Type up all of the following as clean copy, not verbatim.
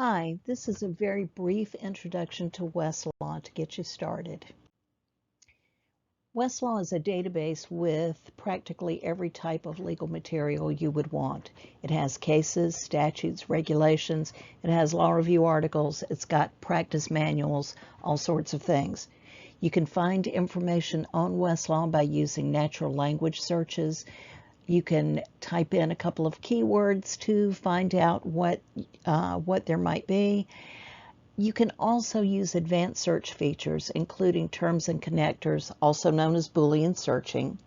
Hi, this is a very brief introduction to Westlaw to get you started. Westlaw is a database with practically every type of legal material you would want. It has cases, statutes, regulations, it has law review articles, it's got practice manuals, all sorts of things. You can find information on Westlaw by using natural language searches. You can type in a couple of keywords to find out what there might be. You can also use advanced search features, including terms and connectors, also known as Boolean searching.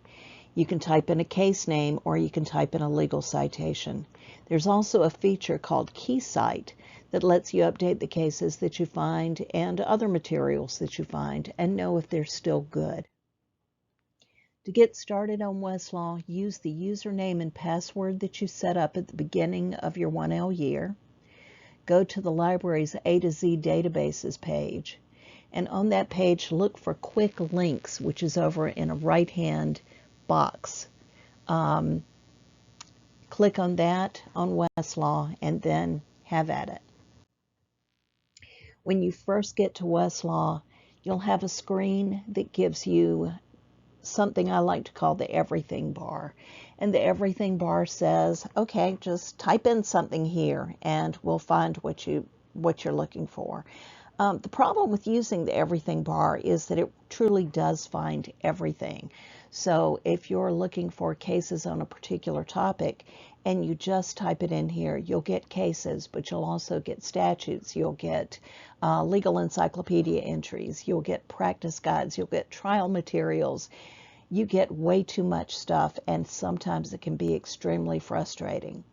You can type in a case name or you can type in a legal citation. There's also a feature called Key Cite that lets you update the cases that you find and other materials that you find and know if they're still good. To get started on Westlaw, use the username and password that you set up at the beginning of your 1L year. Go to the library's A to Z databases page, and on that page look for quick links, which is over in a right-hand box. Click on that on Westlaw and then have at it. When you first get to Westlaw, you'll have a screen that gives you something I like to call the everything bar. And the everything bar says, okay, just type in something here and we'll find what you're looking for. The problem with using the everything bar is that it truly does find everything. So if you're looking for cases on a particular topic and you just type it in here, you'll get cases, but you'll also get statutes, you'll get legal encyclopedia entries, you'll get practice guides, you'll get trial materials. You get way too much stuff, and sometimes it can be extremely frustrating.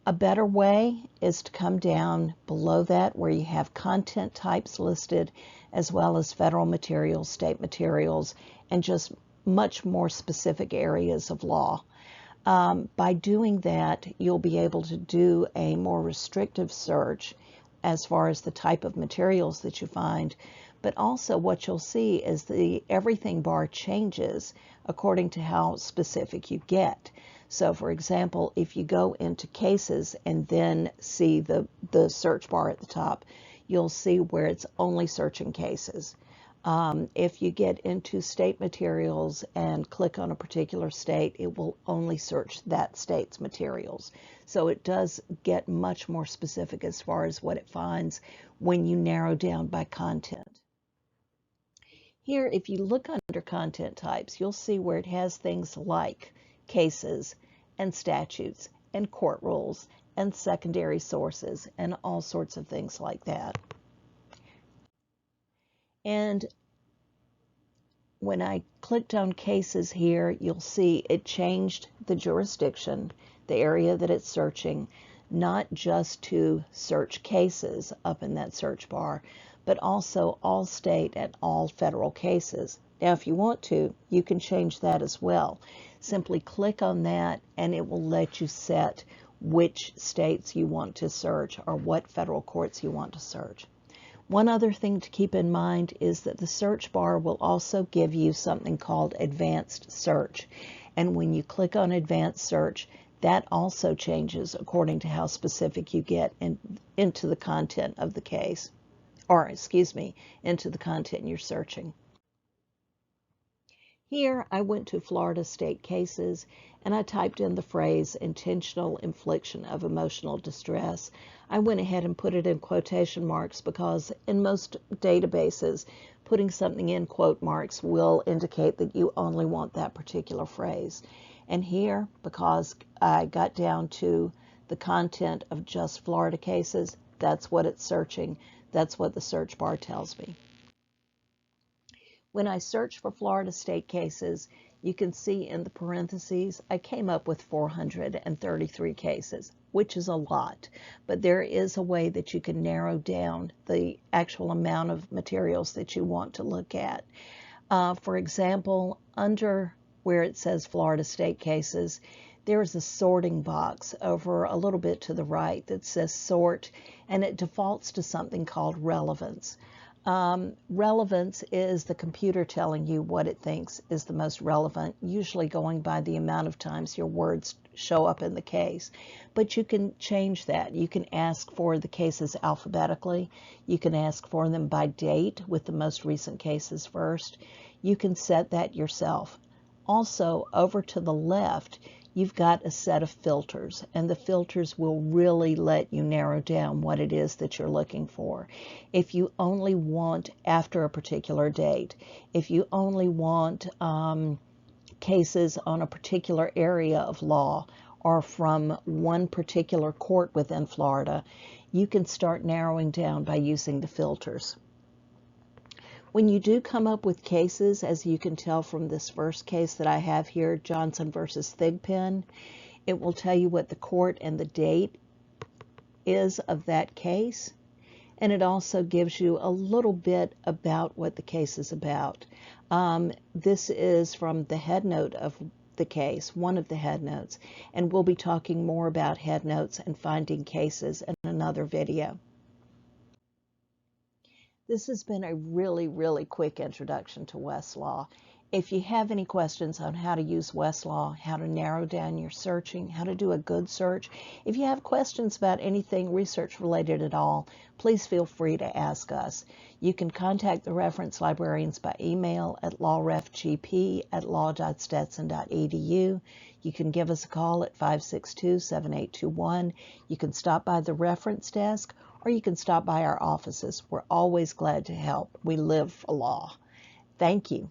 A better way is to come down below that where you have content types listed, as well as federal materials, state materials, and just much more specific areas of law. By doing that, you'll be able to do a more restrictive search as far as the type of materials that you find, but also what you'll see is the everything bar changes according to how specific you get. So for example, if you go into cases and then see the search bar at the top, you'll see where it's only searching cases. If you get into state materials and click on a particular state, it will only search that state's materials. So it does get much more specific as far as what it finds when you narrow down by content. Here, if you look under content types, you'll see where it has things like cases and statutes and court rules and secondary sources and all sorts of things like that. And when I clicked on cases here, you'll see it changed the jurisdiction, the area that it's searching, not just to search cases up in that search bar, but also all state and all federal cases. Now, if you want to, you can change that as well. Simply click on that and it will let you set which states you want to search or what federal courts you want to search. One other thing to keep in mind is that the search bar will also give you something called advanced search. And when you click on advanced search, that also changes according to how specific you get into the content of the case, or excuse me, into the content you're searching. Here I went to Florida state cases and I typed in the phrase intentional infliction of emotional distress. I went ahead and put it in quotation marks because in most databases, putting something in quote marks will indicate that you only want that particular phrase. And here, because I got down to the content of just Florida cases, that's what it's searching. That's what the search bar tells me. When I search for Florida state cases, you can see in the parentheses, I came up with 433 cases, which is a lot, but there is a way that you can narrow down the actual amount of materials that you want to look at. For example, under where it says Florida state cases, there is a sorting box over a little bit to the right that says sort, and it defaults to something called relevance. Relevance is the computer telling you what it thinks is the most relevant, usually going by the amount of times your words show up in the case. But you can change that. You can ask for the cases alphabetically. You can ask for them by date with the most recent cases first. You can set that yourself. Also, over to the left, you've got a set of filters, and the filters will really let you narrow down what it is that you're looking for. If you only want after a particular date, if you only want cases on a particular area of law or from one particular court within Florida, you can start narrowing down by using the filters. When you do come up with cases, as you can tell from this first case that I have here, Johnson versus Thigpen, it will tell you what the court and the date is of that case. And it also gives you a little bit about what the case is about. This is from the head note of the case, one of the head notes, and we'll be talking more about head notes and finding cases in another video. This has been a really, really quick introduction to Westlaw. If you have any questions on how to use Westlaw, how to narrow down your searching, how to do a good search, if you have questions about anything research related at all, please feel free to ask us. You can contact the reference librarians by email at lawrefgp@law.stetson.edu. You can give us a call at 562-7821. You can stop by the reference desk, or you can stop by our offices. We're always glad to help. We live for law. Thank you.